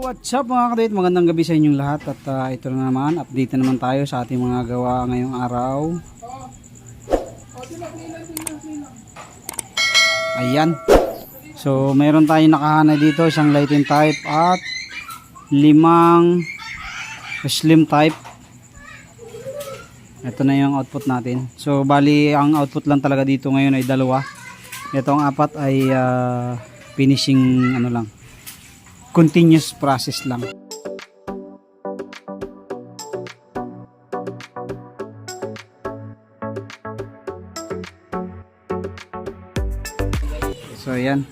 What's up mga kadit? Magandang gabi sa inyong lahat at ito na naman, update na naman tayo sa ating mga gawa ngayong araw. Ayan. So meron tayong nakahanay dito, isang lighting type at 5 slim type. Ito na yung output natin. So bali ang output lang talaga dito ngayon ay 2. Itong 4 ay finishing ano lang, continuous process lang. So ayan.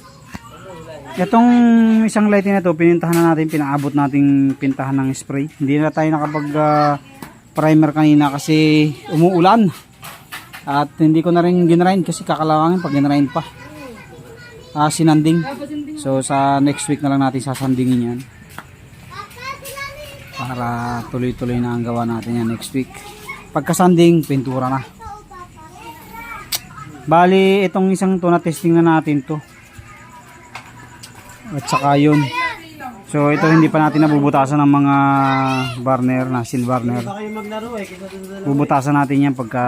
Itong isang lighting na to, pinintahan na natin, pinaabot nating pintahan ng spray. Hindi na tayo nakapag primer kanina kasi umuulan. At hindi ko na rin ginrain kasi kakalawangin pag ginrain pa. Sinanding. So sa next week na lang natin sasandingin yan. Para tuloy-tuloy na ang gawa natin yan next week. Pagkasanding, pintura na. Bali, itong isang to na testing na natin to. At saka yun. So ito hindi pa natin nabubutasan ng mga burner na seal burner. Bubutasan natin yan pagka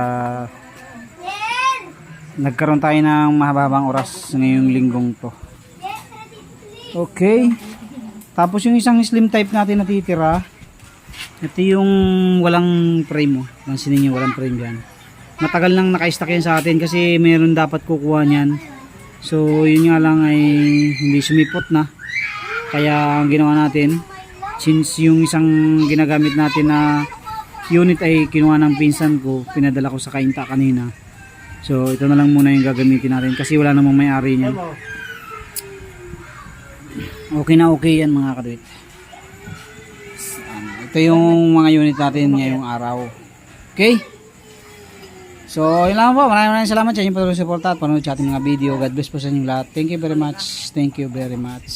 nagkaroon tayo ng mahabang oras ngayong linggong to. Okay. Tapos yung isang slim type natin natitira. Ito yung walang frame mo. Pansinin nyo, walang frame yan. Matagal nang naka-stack yan sa atin kasi mayroon dapat kukuha niyan. So yun nga lang ay hindi sumipot na. Kaya ang ginawa natin, since yung isang ginagamit natin na unit ay kinuha ng pinsan ko, pinadala ko sa Kainta kanina. So ito na lang muna yung gagamitin natin kasi wala namang may-ari niyan. Okay na okay yan mga kadwit. Ito yung mga unit natin ngayong araw. Okay? So yun lang po. Maraming salamat sa inyong patuloy suporta at panonood sa ating mga video. God bless po sa inyong lahat. Thank you very much. Thank you very much.